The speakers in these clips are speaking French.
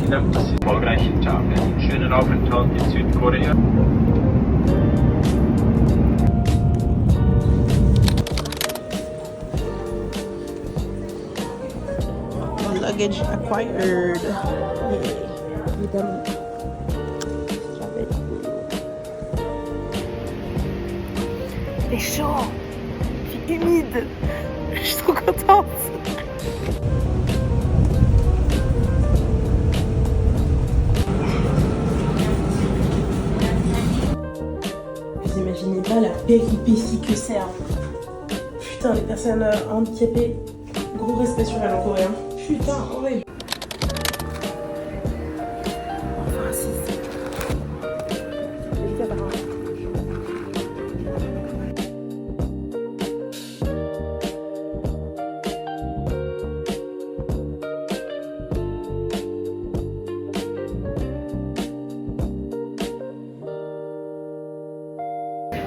Vielen Dank, dass Sie erfolgreichen Tag. Einen schönen Aufenthalt in Südkorea. Luggage acquired. Évidemment. Il est chaud. Il est humide. Je suis trop contente. Vous imaginez pas la péripétie que c'est. Hein. Putain, les personnes handicapées, gros respect sur elles en coréen. Putain, horrible. Enfin, c'est...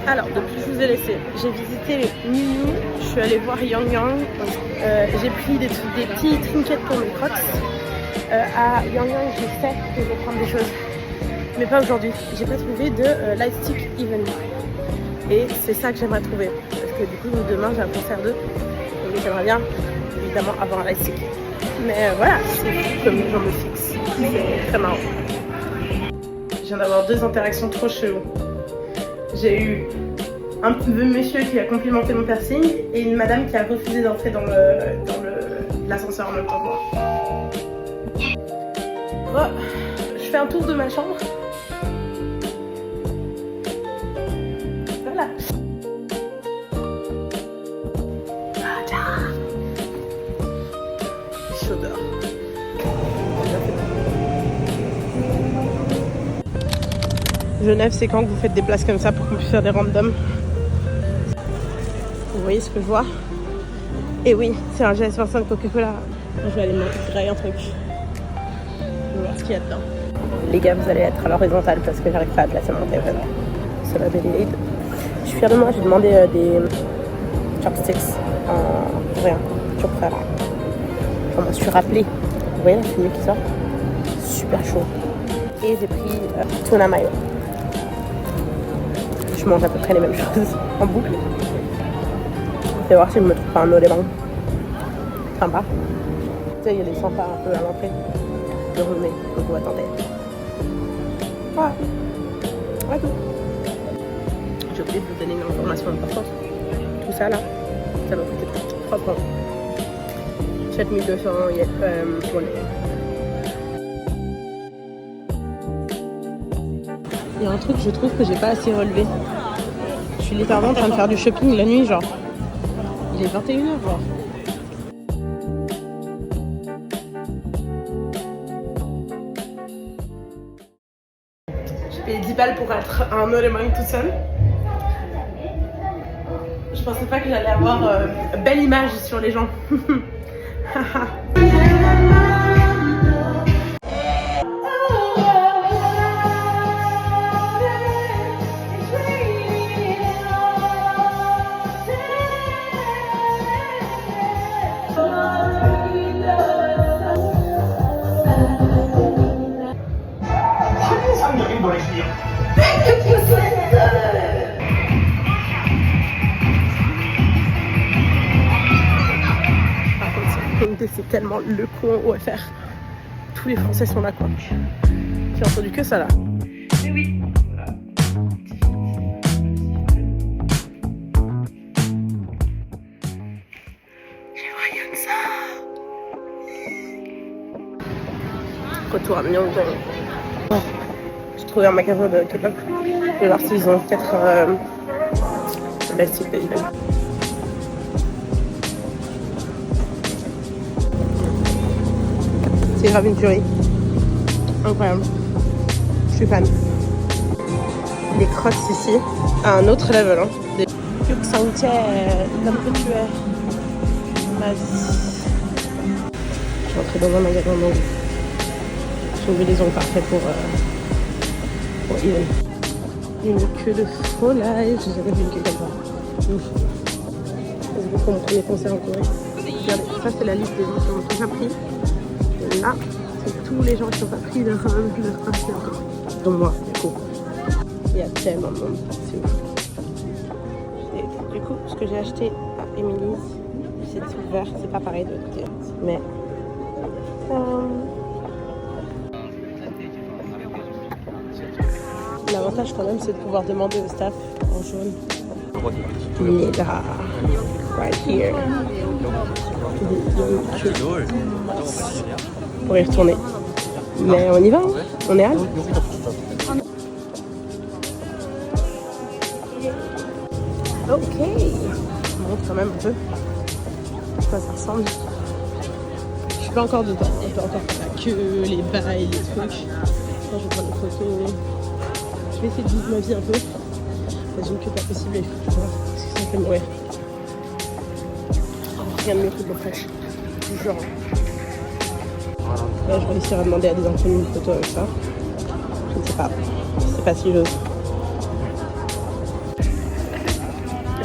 Alors, depuis que je vous ai laissé, j'ai visité les Miu, je suis allée voir Yang Yang, j'ai pris des petits trinkets pour mes crocs. À Yang Yang, je sais que je vais prendre des choses, mais pas aujourd'hui. J'ai pas trouvé de lightstick even. Et c'est ça que j'aimerais trouver, parce que du coup, demain j'ai un concert d'eux, et j'aimerais bien, évidemment, avoir un lightstick. Mais voilà, c'est comme j'en me fixe, c'est très marrant. Je viens d'avoir 2 interactions trop cheloues. J'ai eu un monsieur qui a complimenté mon piercing et une madame qui a refusé d'entrer dans l'ascenseur en même temps que moi. Oh, je fais un tour de ma chambre. Voilà. Chaud dehors. Genève, c'est quand que vous faites des places comme ça pour qu'on puisse faire des randoms. Vous voyez ce que je vois? Et oui, c'est un GS25 Coca-Cola. Je vais aller me grailler un truc. Je vais voir ce qu'il y a dedans. Les gars, vous allez être à l'horizontale parce que j'arrive pas à placer mon téléphone. Ça m'a validé. Je suis fière de moi, j'ai demandé des chopsticks en coréen. Toujours prêt. Je me suis rappelé. Vous voyez la fumée qui sort? Super chaud. Et j'ai pris tuna mayo. Je mange à peu près les mêmes choses en boucle. Je vais voir si je me trouve pas un noléman. Sympa. Tu sais, il y a des sympas un peu à l'entrée. Je remets, donc on va tenter. Voilà. Voilà tout. J'ai oublié de vous donner une information importante. Tout ça là, ça m'a coûté 3 francs. 7200 won. Il y a un truc, je trouve que j'ai pas assez relevé. Je suis littéralement en train de faire du shopping la nuit, genre. Il est 21h, genre. J'ai payé 10 balles pour être un Nolemang tout seul. Je pensais pas que j'allais avoir belle image sur les gens. C'est tellement le coin OFR. Tous les Français sont là, quoi. J'ai entendu que ça là. Mais oui. J'aimerais rien que ça. Retour à Myeongdong. Oh. J'ai trouvé un magasin de K-pop. Je vais voir s'ils ont 4 plastiques de C'est grave une tuerie. Incroyable. Je suis fan. Les crocs ici, à un autre level. Hein. Des Yuksangche, l'homme que tu es. Vas-y. Je suis rentrée dans un magasin d'ongles. J'ai trouvé les ongles parfaits pour Even. Une queue de frôlage. J'ai jamais vu une queue comme ça. Ouf. C'est pour mon premier concert en Corée. Regardez, ça c'est la liste des gens qui ont déjà pris. Là, c'est tout tous les gens qui n'ont pas pris leur passe encore. Dont moi, du coup. Il y a tellement de monde, c'est ouf. Et du coup, ce que j'ai acheté à Emily's, c'est tout vert, c'est pas pareil de l'autre côté. Mais. L'avantage quand même, c'est de pouvoir demander au staff en jaune. Il est là, right here. Pour y retourner. Mais on y va, hein. On est hâte. Ok. Je montre quand même un peu à quoi ça ressemble. Je suis pas encore dedans. On peut encore faire la queue, les bails, les trucs. Là, je vais prendre des photos. Je vais essayer de vivre ma vie un peu. Dans une queue pas possible, il faut que je vois, parce que ça me fait mourir. Rien de mieux que de l'eau fraîche. Je vous jure. Là, je réussirai à demander à des inconnus une photo avec ça. Je ne sais pas. C'est pas si j'ose.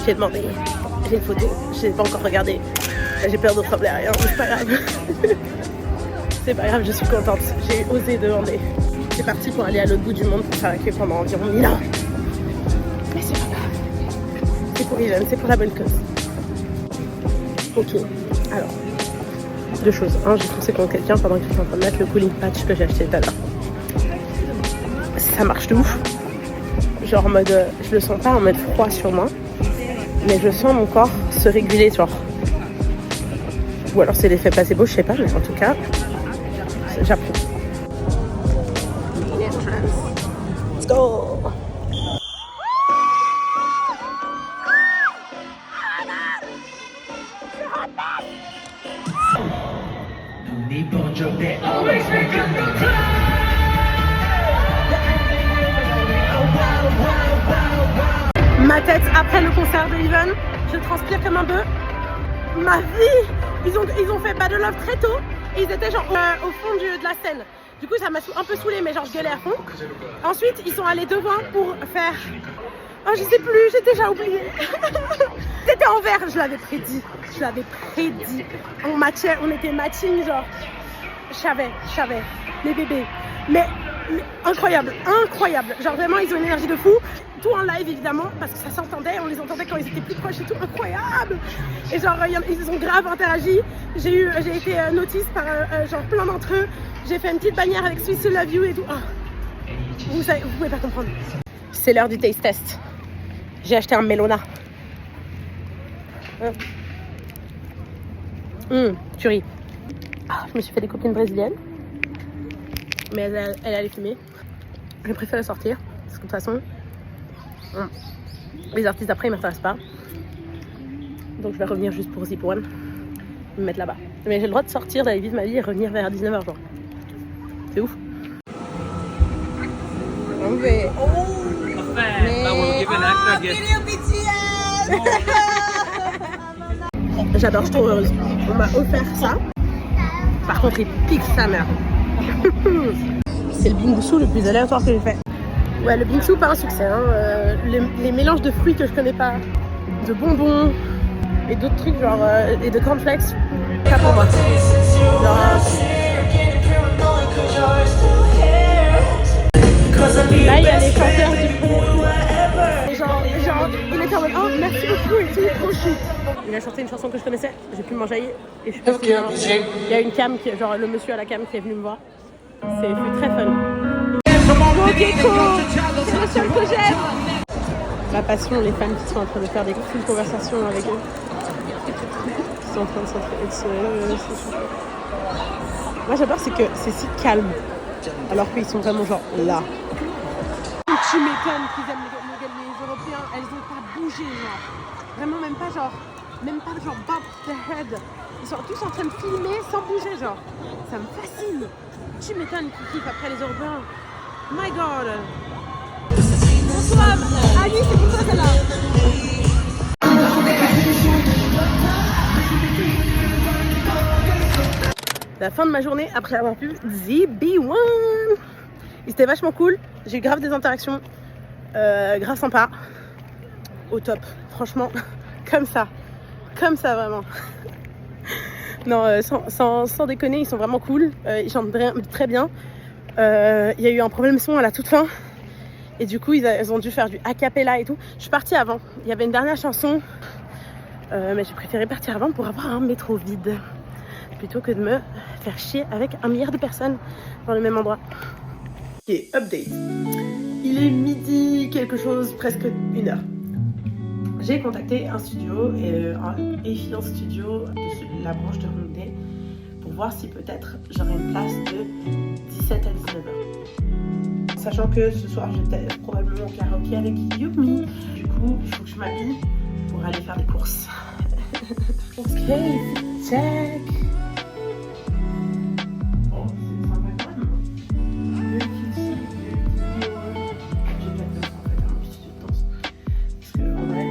J'ai demandé. J'ai une photo. Je n'ai pas encore regardé. J'ai peur de trembler à rien, mais c'est pas grave. C'est pas grave, je suis contente. J'ai osé demander. C'est parti pour aller à l'autre bout du monde pour faire la queue pendant environ 1000 ans. Mais c'est pas grave. C'est pour les jeunes, c'est pour la bonne cause. Ok, alors, deux choses. Un, j'ai foncé contre quelqu'un pendant que je suis en train de mettre le cooling patch que j'ai acheté tout à l'heure. Ça marche de ouf. Genre en mode, je le sens pas en mode froid sur moi, mais je sens mon corps se réguler, genre. Ou alors c'est l'effet placebo, je sais pas, mais en tout cas, j'approuve. Let's go! Ma tête après le concert de Even, je transpire comme un bœuf. Ma vie! Ils ont fait Bad Love très tôt et ils étaient genre au fond de la scène. Du coup ça m'a un peu saoulée, mais genre je gueulais à fond. Ensuite ils sont allés devant pour faire... Oh je sais plus, j'ai déjà oublié. C'était en vert, je l'avais prédit. Je l'avais prédit. On matchait, on était matching genre. Je savais. Les bébés. Mais incroyable, incroyable. Genre vraiment ils ont une énergie de fou. Tout en live évidemment, parce que ça s'entendait, on les entendait quand ils étaient plus proches et tout, incroyable. Et genre ils ont grave interagi. J'ai été notice par genre plein d'entre eux. J'ai fait une petite bannière avec Swiss Love You et tout. Oh. Vous pouvez pas comprendre. C'est l'heure du taste test. J'ai acheté un Melona. Tuerie. Ah, je me suis fait des copines brésiliennes. Mais elle allait fumer. J'ai préféré sortir. Parce que de toute façon, les artistes après ils m'intéressent pas. Donc je vais revenir juste pour Zip One. Me mettre là-bas. Mais j'ai le droit de sortir, d'aller vivre ma vie et revenir vers 19h. Genre. C'est ouf. On va. J'adore, je suis trop heureuse. On m'a offert ça. Par contre, il pique sa mère. C'est le bingsu le plus aléatoire que j'ai fait. Ouais, le bingsu, pas un succès. Hein. Les mélanges de fruits que je connais pas, de bonbons et d'autres trucs, genre et de cornflakes, pas pour moi. Là, il y a les chanteurs du fond. Genre, il était en mode, oh, merci beaucoup, et tout, trop chou. Il a chanté une chanson que je connaissais, j'ai pu m'enjailler. Et je suis passée, il y a une cam, genre le monsieur à la cam qui est venu me voir. C'est très fun. Mon gecko, c'est le seul que j'aime. Ma passion, les fans qui sont en train de faire des cool conversations avec eux. Qui sont en train de s'entraîner. Moi j'adore, c'est que c'est si calme. Alors qu'ils sont vraiment genre là. Tu m'étonnes qu'ils aiment les Européens, elles ont pas bougé genre. Vraiment même pas genre bump the head. Ils sont tous en train de filmer sans bouger genre. Ça me fascine. Tu m'étonnes qu'ils kiffent après les Européens. My God. Bonsoir. Ali, c'est pour toi celle-là. La fin de ma journée après avoir vu ZB1. C'était vachement cool. J'ai eu grave des interactions. Grave sympa. Au top. Franchement, comme ça vraiment. Non, sans déconner, ils sont vraiment cool. Ils chantent très bien. Il y a eu un problème son à la toute fin. Et du coup, ils ont dû faire du a cappella et tout. Je suis partie avant. Il y avait une dernière chanson. Mais j'ai préféré partir avant pour avoir un métro vide. Plutôt que de me faire chier avec 1 milliard de personnes dans le même endroit. Ok, update. Il est midi quelque chose, presque 1h. J'ai contacté un studio, un Eiffel Studio de la branche de Hyundai, pour voir si peut-être j'aurais une place de 17 à 19h. Sachant que ce soir j'étais probablement au karaoké avec Yumi. Du coup, il faut que je m'habille pour aller faire des courses. Ok, check. Oh, c'est sympa quand même. Le kit, j'ai pas de danse en fait, un petit studio de danse. Parce que en vrai,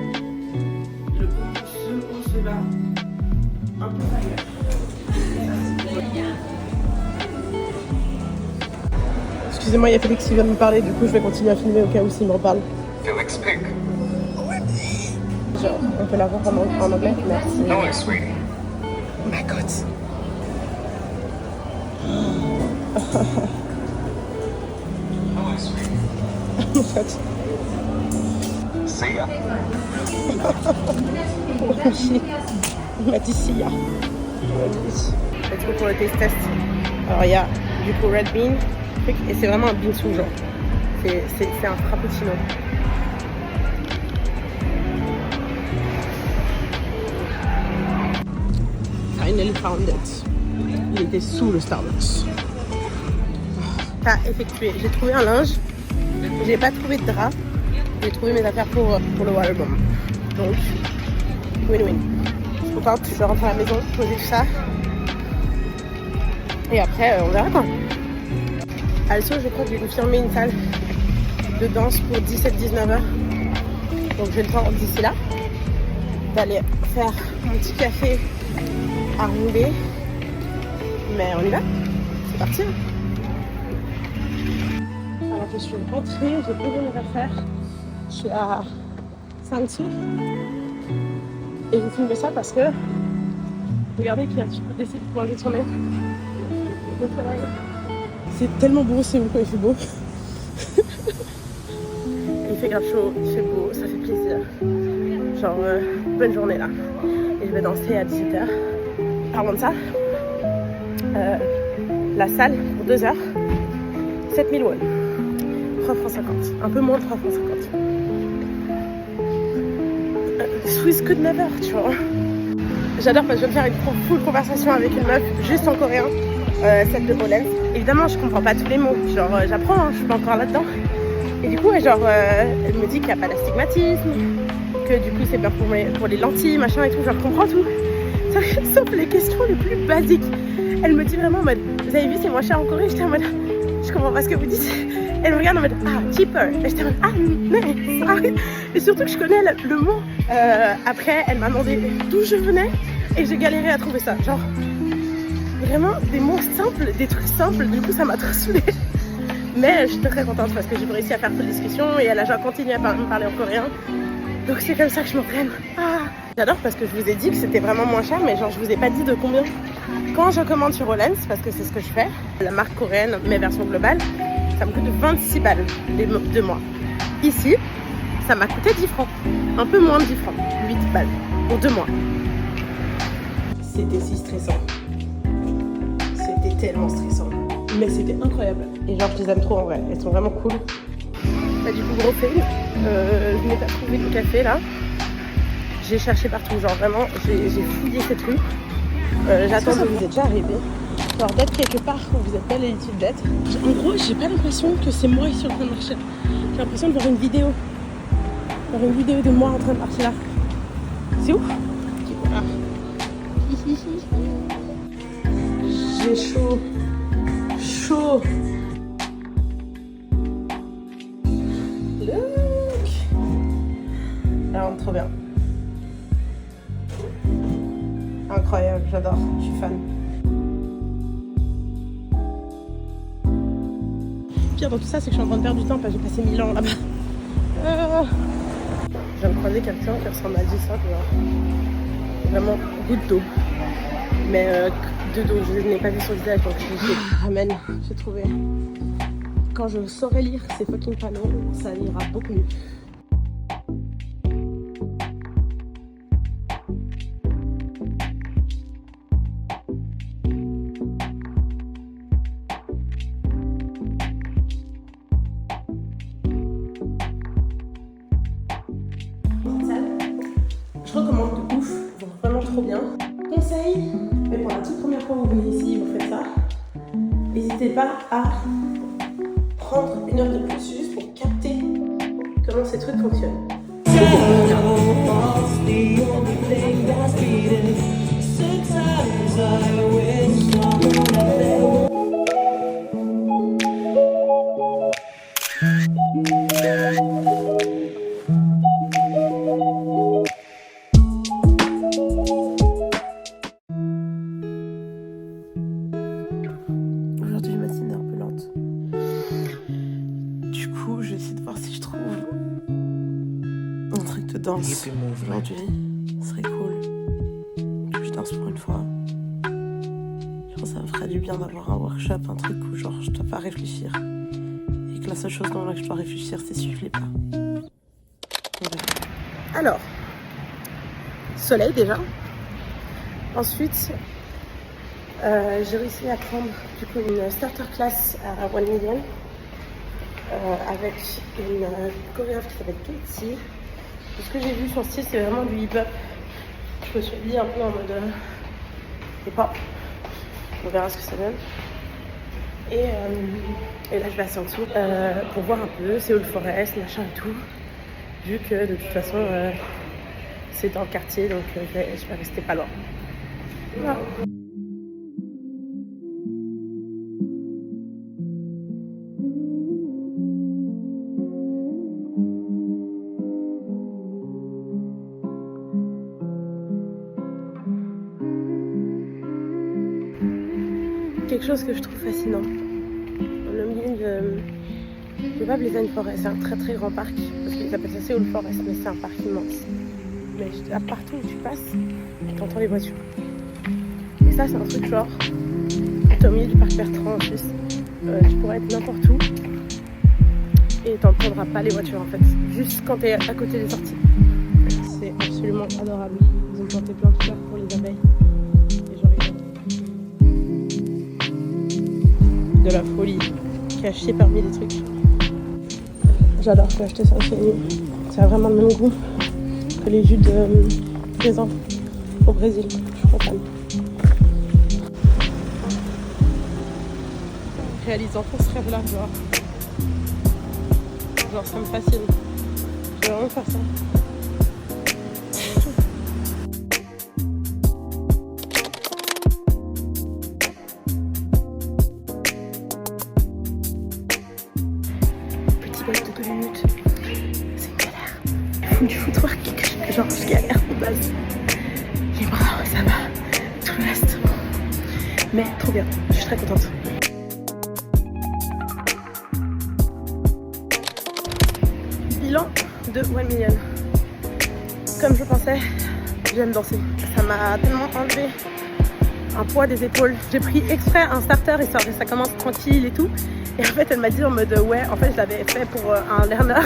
le haut se bat un peu ailleurs. Excusez-moi, il y a Félix qui vient de me parler, du coup je vais continuer à filmer au cas où s'il me reparle. Felix Pink. Genre, on peut l'avoir en anglais? Merci. Hello, sweetie. Oh my god. Hello, sweetie. En fait. See ya. Il m'a dit si ya. Let's go pour le taste test. Alors il y a du coup red bean et c'est vraiment un bingsu genre. C'est un frappuccino. Finally found it. Il était sous le Starbucks. T'as effectué. J'ai trouvé un linge. J'ai pas trouvé de drap. J'ai trouvé mes affaires pour le waterbomb. Donc, win-win. Je suis contente. Je vais rentrer à la maison, poser tout ça. Et après, on verra quoi. Also, je crois que j'ai confirmé une salle de danse pour 17-19h. Donc, j'ai le temps d'ici là d'aller faire mon petit café à rouler. Mais on y va. C'est parti. Alors, je suis rentrée. J'ai posé mes affaires. Je suis à Saint-Cyr. Et j'ai filmé ça parce que regardez qu'il y a un petit peu d'essai pour aller tourner. C'est tellement beau, c'est où quand il fait beau. Il fait grave chaud, il fait beau, ça fait plaisir. Genre, bonne journée là. Et je vais danser à 17h. Parlons de ça. La salle pour 2 heures, 7000 won. 3 francs 50. Un peu moins de 3 francs 50. Swiss que de 9h, tu vois. J'adore parce que je viens de faire une full conversation avec une meuf juste en coréen, celle de Holland. Évidemment, je comprends pas tous les mots. Genre, j'apprends, hein, je suis pas encore là-dedans. Et du coup, genre, elle me dit qu'il n'y a pas d'astigmatisme, que du coup, c'est bien pour les lentilles, machin et tout. Genre, je comprends tout. Sauf les questions les plus basiques. Elle me dit vraiment en mode, vous avez vu, c'est moins cher en Corée. J'étais en mode, je comprends pas ce que vous dites. Elle me regarde en mode, ah, cheaper. Et j'étais en mode, ah, mais, ah. Et surtout que je connais le mot. Après, elle m'a demandé d'où je venais et j'ai galéré à trouver ça. Genre, vraiment des mots simples, des trucs simples. Du coup, ça m'a trop saoulée. Mais j'étais très contente parce que j'ai réussi à faire cette discussion et elle a genre continué à me parler en coréen. Donc c'est comme ça que je m'entraîne. Ah, j'adore parce que je vous ai dit que c'était vraiment moins cher, mais genre je vous ai pas dit de combien. Quand je commande sur Rollens, parce que c'est ce que je fais, la marque coréenne, mais version globale, ça me coûte 26 balles les 2 mois. Ici, ça m'a coûté 10 francs. Un peu moins de 10 francs. 8 balles pour 2 mois. C'était si stressant. C'était tellement stressant. Mais c'était incroyable. Et genre, je les aime trop en vrai. Elles sont vraiment cool. Bah, du coup, gros fail. Je n'ai pas trouvé de café là. J'ai cherché partout. Genre, vraiment, j'ai fouillé cette rue. J'attends que vous êtes déjà arrivé. Alors, d'être quelque part où vous n'êtes pas l'habitude d'être. En gros, j'ai pas l'impression que c'est moi qui suis en train de marcher. J'ai l'impression de voir une vidéo. Voir une vidéo de moi en train de marcher là. C'est ouf. Voilà. J'ai chaud. Chaud. Look. Elle rentre trop bien. Incroyable, j'adore, je suis fan. Pire dans tout ça, c'est que je suis en train de perdre du temps parce que j'ai passé 1000 ans là-bas. Je viens de croiser quelqu'un qui ressemble à Jisoo, genre. Vraiment goutte d'eau. Mais de dos, je n'ai pas vu son visage, donc je ramène. J'ai trouvé. Quand je saurai lire ces fucking panneaux, ça ira beaucoup mieux. Je recommande de ouf, genre vraiment trop bien. Conseil, mais pour la toute première fois que vous venez ici, vous faites ça, n'hésitez pas à prendre 1 heure de plus juste pour capter comment ces trucs fonctionnent. Aujourd'hui, ma matinée est un peu lente. Du coup, je vais essayer de voir si je trouve un truc de danse aujourd'hui. Ce serait cool que je danse pour une fois. Je pense que ça me ferait du bien d'avoir un workshop, un truc où genre je dois pas réfléchir. Et que la seule chose dans laquelle je dois réfléchir, c'est suivre les pas. Voilà. Alors, soleil déjà. Ensuite, j'ai réussi à prendre du coup une starter class à 1 million avec une chorégraphe qui s'appelle Katie. Ce que j'ai vu, son style c'est vraiment du hip-hop. Je me suis dit un peu en mode hip-hop. On verra ce que ça donne. Et là je vais assis en dessous pour voir un peu c'est où le forest, machin et tout. Vu que de toute façon c'est dans le quartier, donc je vais rester pas loin. Voilà. Quelque chose que je trouve fascinant. Le milieu de Blaise Forest, c'est un très très grand parc, parce qu'ils appellent ça Seoul Forest, mais c'est un parc immense. Mais partout où tu passes, t'entends les voitures. Et ça, c'est un truc genre, t'es au milieu du parc Bertrand en Suisse, tu pourrais être n'importe où et t'entendras pas les voitures en fait, juste quand t'es à côté des sorties. C'est absolument adorable. Ils ont planté plein de fleurs pour les abeilles. De la folie cachée parmi les trucs. J'adore, je peux acheter ça chez nous. Ça a vraiment le même goût que les jus de raisin au Brésil. Je suis trop fan. Réalisant tout ce rêve là, genre ça me fascine. Je vais vraiment faire ça. De 2 minutes, c'est une galère. Du footwork, genre je galère de base. Les bras, ça va, tout le reste. Mais trop bien, je suis très contente. Bilan de 1 million. Comme je pensais, j'aime danser. Ça m'a tellement enlevé un poids des épaules. J'ai pris exprès un starter et ça commence tranquille et tout. Et en fait, elle m'a dit en mode ouais, en fait, je l'avais fait pour un learner.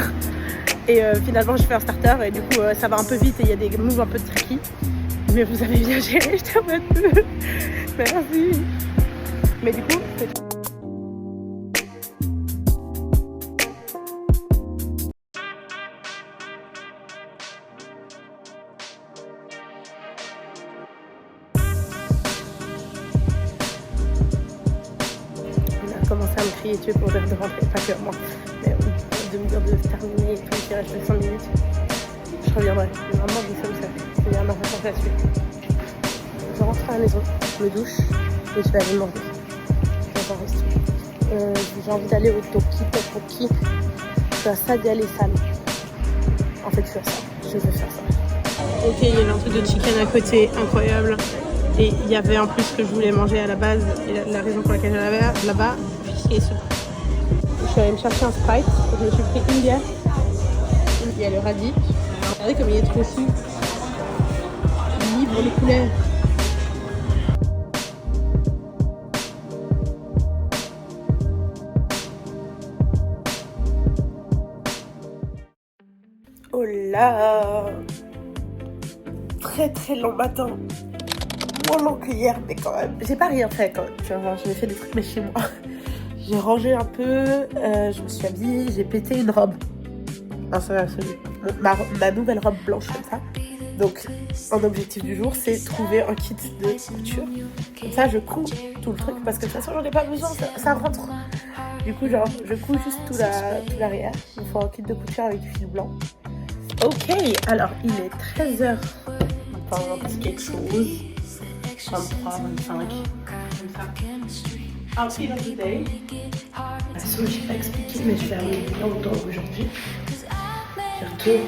Et finalement, je fais un starter et du coup, ça va un peu vite et il y a des moves un peu tricky. Mais vous avez bien géré, je t'en mode merci. Mais du coup, c'est... commencé à me crier dessus pour dire de rentrer, pas que moi, mais de me dire de terminer et tout, qu'il reste 5 minutes. Je reviendrai. Normalement, je sais où c'est. Il y a un enfant là-dessus. Je rentre à la maison, je me douche et je vais aller manger. Je vais rester. J'ai envie d'aller au Toki. Je suis à ça d'y aller sale. En fait, je vais faire ça. Ok, il y avait un truc de chicken à côté, incroyable. Et il y avait en plus ce que je voulais manger à la base, et la raison pour laquelle j'allais là-bas, fish et soupe. Je suis allée me chercher un Sprite, je me suis pris une bière. Il y a le radis. Regardez comme il est trop su. Libre les poulets. là. Très très long matin. Moins long que hier, mais quand même. J'ai pas rien fait quand même. Tu vois, j'ai fait des trucs, mais chez moi. J'ai rangé un peu, je me suis habillée, j'ai pété une robe. Non, c'est absolu. Ma nouvelle robe blanche comme ça. Donc, mon objectif du jour, c'est trouver un kit de couture. Comme ça, je couds tout le truc parce que de toute façon, j'en ai pas besoin, ça rentre. Du coup, genre, je couds juste tout l'arrière. Il faut un kit de couture avec du fil blanc. Ok, alors il est 13h. Enfin, un petit quelque chose. 23, 25. Comme ça. Outfit of the day. Je n'ai pas expliqué, mais je vais aller longtemps aujourd'hui. Surtout,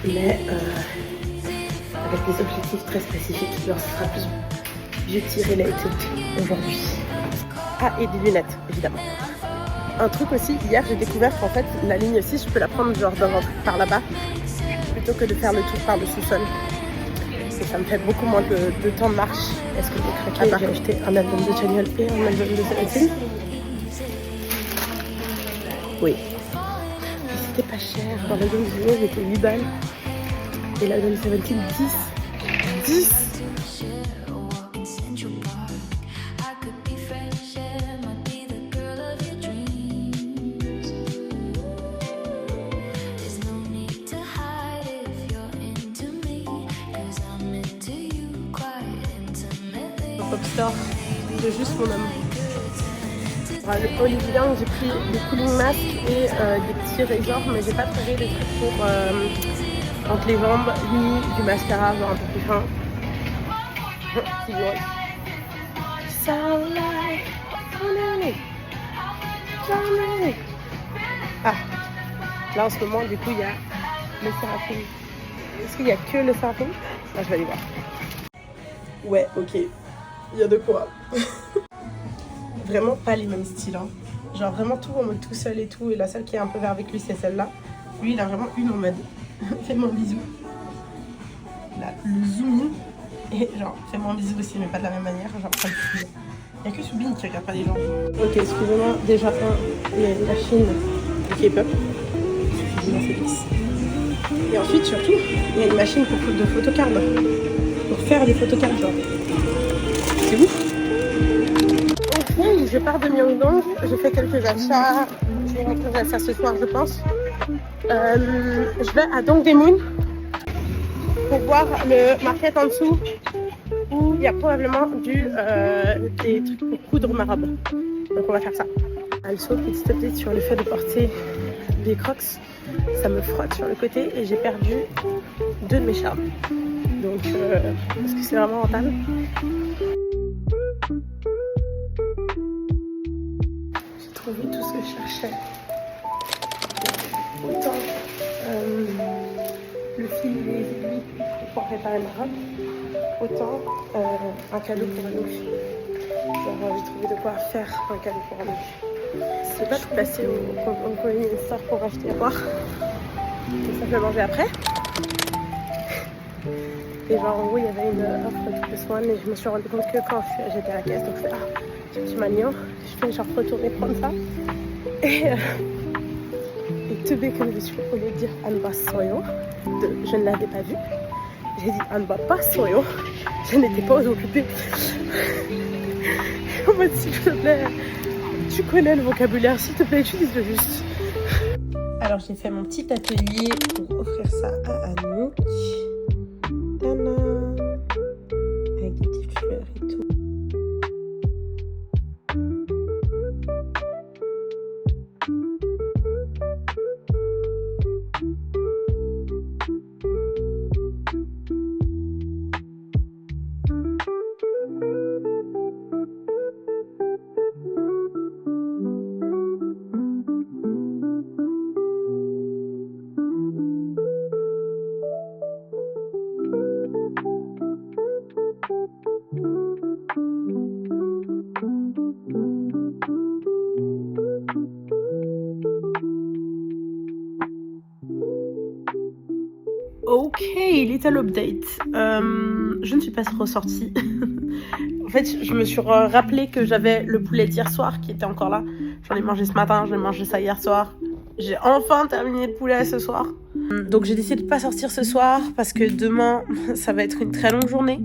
mais avec des objectifs très spécifiques. Genre, ce sera plus beauty related aujourd'hui. Ah, et des lunettes, évidemment. Un truc aussi, hier j'ai découvert qu'en fait, la ligne 6, je peux la prendre genre dans un truc par là-bas, plutôt que de faire le tour par le sous-sol. Et ça me fait beaucoup moins de temps de marche. Est-ce que j'ai craqué? J'ai acheté un album de Chanel et un album de Seventeen. Oui. C'était pas cher. Dans l'album de Chanel, c'était 8 balles. Et l'album de Seventeen, 10. 10. Popstore de juste mon amour. Le Olivia, j'ai pris des cooling masks et des petits razors, mais j'ai pas trouvé des trucs pour entre les jambes, ni du mascara genre un peu plus fin. C'est drôle. Ah, là en ce moment du coup il y a le Seraphim. Est-ce qu'il y a que le Seraphim? Ah, je vais aller voir. Ouais, ok. Il y a de quoi. Vraiment pas les mêmes styles. Hein. Genre vraiment tout en mode tout seul et tout. Et la seule qui est un peu vert avec lui, c'est celle-là. Lui, il a vraiment une en mode fais-moi un bisou. Là, le zoom in. Et genre, fais-moi un bisou aussi, mais pas de la même manière. Genre, pas le fou. Il n'y a que Subin qui regarde pas les gens. Ok, excusez-moi. Déjà, il y a une machine de K-pop. Et ensuite, surtout, il y a une machine de photocards. Pour faire des photocards, genre. C'est ouf. Ok, je pars de Myeongdong. J'ai fait quelques achats. Je vais rentrer à ça ce soir, je pense. Je vais à Dongdaemun pour voir le market en dessous où il y a probablement des trucs pour coudre ma robe. Donc on va faire ça. Also, petit update sur le fait de porter des crocs. Ça me frotte sur le côté et j'ai perdu 2 de mes charmes. Donc, est-ce que c'est vraiment rentable? J'ai trouvé tout ce que je cherchais. Autant le fil et les aiguilles pour réparer ma robe, autant un cadeau pour un autre. Genre, j'ai trouvé de quoi faire un cadeau pour un autre. C'est pas tout passé au convenience store pour acheter à boire. Et ça, je vais manger après. Et genre en gros il y avait une offre de plus one et je me suis rendu compte que quand j'étais à la caisse, donc c'est je suis mignon, je fais genre retourner prendre ça. Et tout bête que je suis au lieu de dire Anba Soyo, je ne l'avais pas vu. J'ai dit Anba pas Soyo, je n'étais pas occupée. En mode s'il te plaît, tu connais le vocabulaire, s'il te plaît, utilise-le juste. Alors j'ai fait mon petit atelier pour offrir ça à Anouk. Avec des petites fleurs et tout. Ok, little update. Je ne suis pas ressortie. En fait, je me suis rappelé que j'avais le poulet d'hier soir qui était encore là. J'en ai mangé ce matin, j'ai mangé ça hier soir. J'ai enfin terminé le poulet ce soir. Donc j'ai décidé de pas sortir ce soir parce que demain ça va être une très longue journée.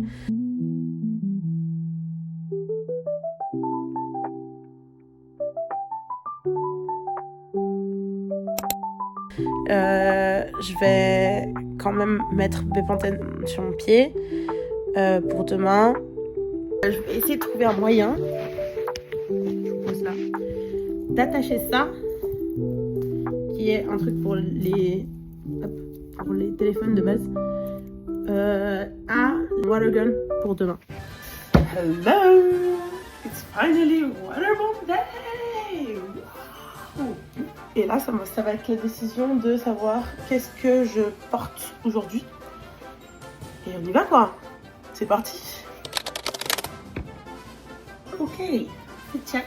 Je vais quand même mettre Bepanthen sur mon pied pour demain. Je vais essayer de trouver un moyen, je vous pose là, d'attacher ça, qui est un truc pour les téléphones de base, à Watergun pour demain. Hello! It's finally Waterbomb Day! Wow. Et là, ça va être la décision de savoir qu'est-ce que je porte aujourd'hui. Et on y va quoi! C'est parti! Ok, c'est check.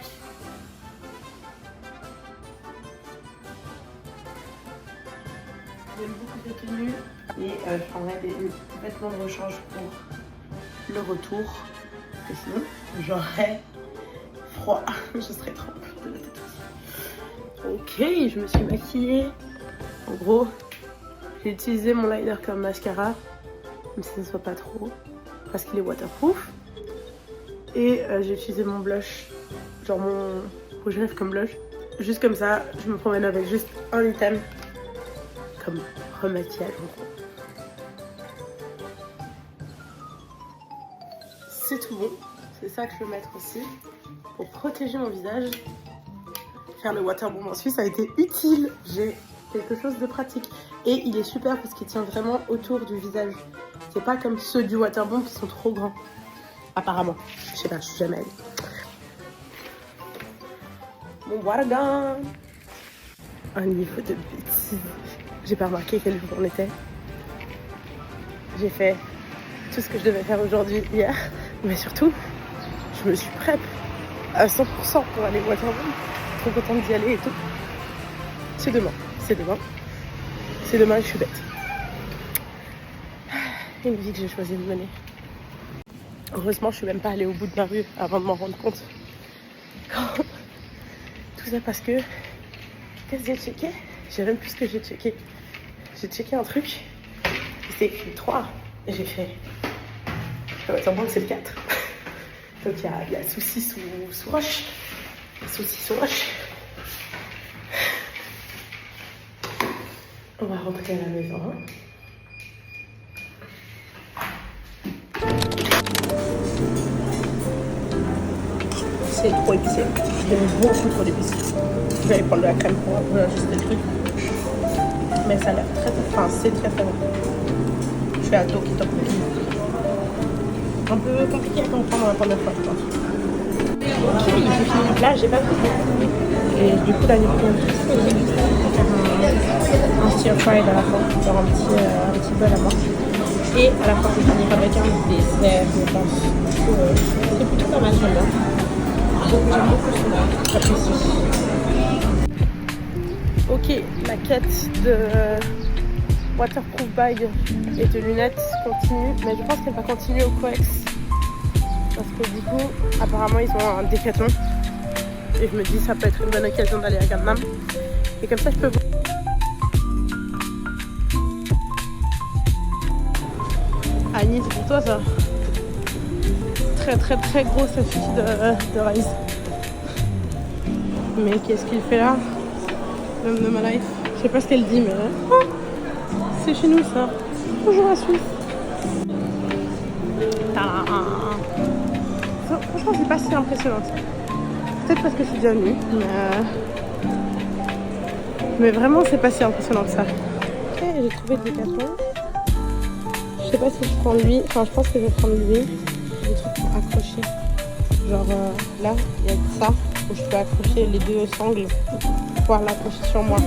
J'aime beaucoup cette tenue et je prendrai des vêtements de rechange pour le retour. Parce que sinon, j'aurais froid. Je serais trop de la tête aussi. Ok, je me suis maquillée. En gros, j'ai utilisé mon liner comme mascara, même si ça ne soit pas trop, parce qu'il est waterproof. Et j'ai utilisé mon blush, genre mon rouge à lèvres comme blush. Juste comme ça, je me promène avec juste un item, comme remaquillage en gros. C'est tout bon, c'est ça que je veux mettre aussi, pour protéger mon visage. Faire le waterbomb en Suisse a été utile, j'ai quelque chose de pratique. Et il est super parce qu'il tient vraiment autour du visage. C'est pas comme ceux du waterbomb qui sont trop grands. Apparemment, je sais pas, je suis jamais allée. Mon watergun. Un niveau de bêtise. J'ai pas remarqué quel jour on était. J'ai fait tout ce que je devais faire aujourd'hui, hier. Mais surtout, je me suis prête à 100% pour aller au waterbomb. Trop contente d'y aller et tout. C'est demain, c'est demain. C'est demain et je suis bête. Une vie que j'ai choisi de mener. Heureusement, je suis même pas allée au bout de ma rue avant de m'en rendre compte. Tout ça parce que qu'est-ce que j'ai checké? J'ai même plus ce que j'ai checké. J'ai checké un truc. C'était écrit 3 et j'ai fait. Ça va semblant que c'est le 4. Donc il y a saucisse sous roche. Saucisse sous roche. On va rentrer à la maison. C'est trop épicé. J'aime beaucoup trop d'épicé. Je vais aller prendre de la crème pour ajuster le truc. Mais ça a l'air très très. Enfin, c'est très très bon. Je suis à Toki. Un peu compliqué à comprendre la première fois, je pense. Ok, j'ai fini. Là, j'ai pas pris beaucoup. Et du coup, là, un stir fry à la fin. Genre un petit bol à moi. Et à la fin, je vais finir avec un dessert, je pense. C'est plutôt pas mal, j'aime bien. J'aime beaucoup celui-là, j'apprécie. Ok, ma quête de waterproof bag et de lunettes continue, mais je pense qu'elle va continuer au Coex. Parce que du coup, apparemment, ils ont un Decathlon. Et je me dis, ça peut être une bonne occasion d'aller à Gangnam. Et comme ça, je peux voir. Annie, c'est pour toi ça. Très très très grosse affiche de Rise. Mais qu'est-ce qu'il fait là? L'homme de ma life. Je sais pas ce qu'elle dit mais c'est chez nous ça. Bonjour la Suisse. Franchement c'est pas si impressionnant. Peut-être parce que je suis déjà venue. Mais vraiment c'est pas si impressionnant que ça. Ok, j'ai trouvé le Decathlon. Je sais pas si je prends lui. Enfin je pense que je vais prendre lui. Des trucs pour accrocher. Genre là, il y a ça où je peux accrocher les deux sangles pour pouvoir l'accrocher sur moi.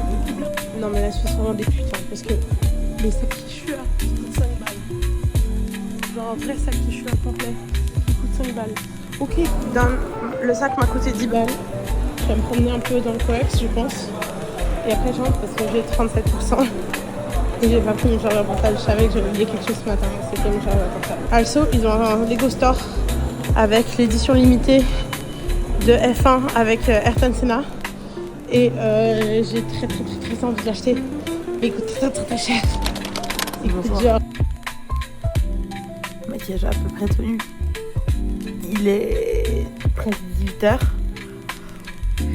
Non mais là je suis vraiment des putains parce que le sac qui chue là, qui coûte 5 balles. Genre un vrai sac qui chue complet qui coûte 5 balles. Ok, le sac m'a coûté 10 balles. Je vais me promener un peu dans le Coex je pense. Et après je rentre parce que j'ai 37%. Et j'ai pas pris mon chargeur portable, je savais que j'avais oublié quelque chose ce matin, c'était mon chargeur portable. Also, ils ont un Lego Store avec l'édition limitée de F1 avec Ayrton Senna. Et j'ai très envie de l'acheter Mais il coûte très cher. Il coûte genre... Le maquillage à peu près tenu. Il est presque 18h.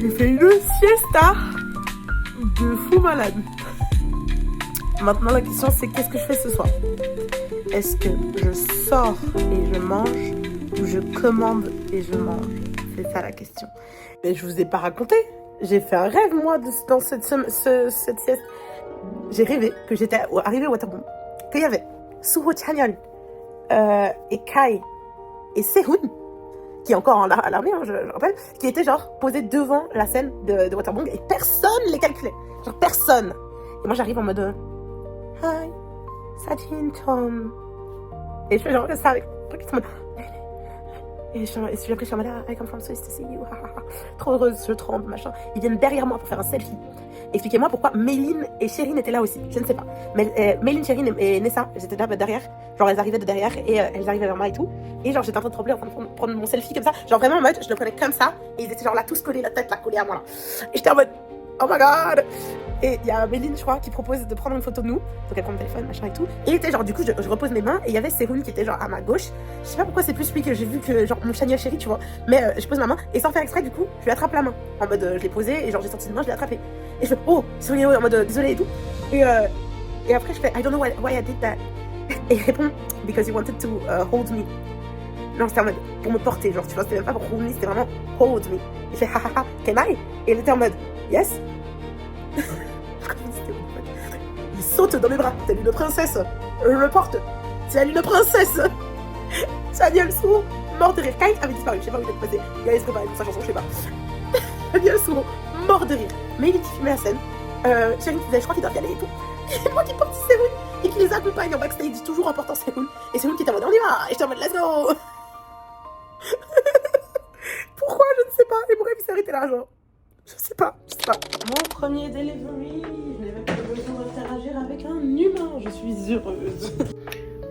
J'ai fait une siesta de fou malade. Maintenant la question c'est qu'est-ce que je fais ce soir? Est-ce que je sors et je mange ou je commande et je mange? C'est ça la question. Mais je vous ai pas raconté. J'ai fait un rêve moi dans cette sieste. J'ai rêvé que j'étais arrivée au Waterboom, qu'il y avait Suho Chanyeol et Kai et Sehun, qui est encore à l'armée, hein, je rappelle, qui étaient genre posés devant la scène de Waterboom et personne les calculait. Genre personne. Et moi j'arrive en mode Hi, Sajin Tom. Et je fais genre ça avec truc qui se mode. Et après je suis en mode I come from Swiss to see you. Trop heureuse, je tremble, machin. Ils viennent derrière moi pour faire un selfie. Expliquez-moi pourquoi Méline et Chérine étaient là aussi. Je ne sais pas. Mais Méline, Chérine et Nessa, j'étais là derrière. Genre elles arrivaient de derrière et elles arrivaient vers moi et tout. Et genre j'étais en train de trembler, en train de prendre mon selfie comme ça. Genre vraiment en mode, je le prenais comme ça. Et ils étaient genre là tous collés, la tête là collée à moi là. Et j'étais en mode oh my god. Et il y a Méline, je crois, qui propose de prendre une photo de nous. Donc elle prend mon téléphone, machin et tout. Et il était genre, du coup, je repose mes mains. Et il y avait Sehun qui était genre à ma gauche. Je sais pas pourquoi c'est plus lui que j'ai vu que genre mon Chania chéri, tu vois. Mais je pose ma main. Et sans faire exprès, du coup, je lui attrape la main. En mode, je l'ai posée. Et genre, j'ai sorti une main, je l'ai attrapée. Et je fais, oh, sorry, en mode, désolé et tout. Et après, je fais, I don't know why I did that. Et il répond, because you wanted to hold me. Non, c'était en mode, pour me porter. Genre, tu vois, c'était même pas pour hold me, c'était vraiment hold me. Il fait, hahaha, can I? Et elle était en mode, yes. Il saute dans mes bras, telle une princesse. Je le porte, telle une princesse. Chanyeol Suho, mort de rire. Kai avait disparu, je sais pas où il est passé. Il allait se préparer pour sa chanson, je sais pas. Chanyeol Suho, mort de rire. Mais il est filmé la scène. Chérie disait, je crois qu'il doit y aller et tout. Et c'est moi qui porte Sehun et qui les accompagne en backstage, toujours en portant Sehun. Et Sehun qui était en mode, on y va. Et j'étais en mode, let's go. Pourquoi, je ne sais pas. Et mon rêve, il s'est arrêté là, genre. Je sais pas. Mon premier delivery, je n'ai même pas besoin d'interagir avec un humain, je suis heureuse.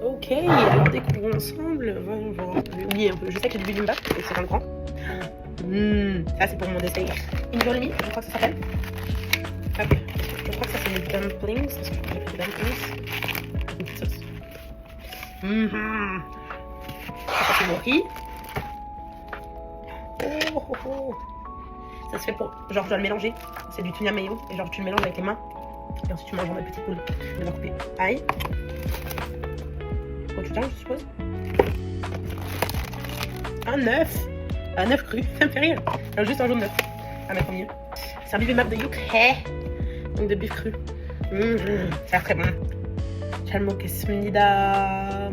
Ok, alors découvrons ensemble. Voyons voir. Je vais oublier un peu. Je sais que j'ai du bibimbap et c'est dans le grand. Ça c'est pour mon dessert. Indomie, je crois que ça s'appelle. Ok, je crois que ça c'est les dumplings. Est-ce que je peux les dumplings? Une sauce. Ça c'est mon riz. Oh. Ça se fait pour, genre je dois le mélanger, c'est du tuna mayo, et genre tu le mélanges avec les mains, et ensuite tu manges en mode petit poule, je vais couper. Aïe. Gochujang je suppose. Un œuf cru, ça me fait rire. Alors, juste un jaune d'œuf à mettre au milieu. C'est un bibimbap de yukhae, donc de bif cru. Ça a l'air très bon. Chalmo kesmnida.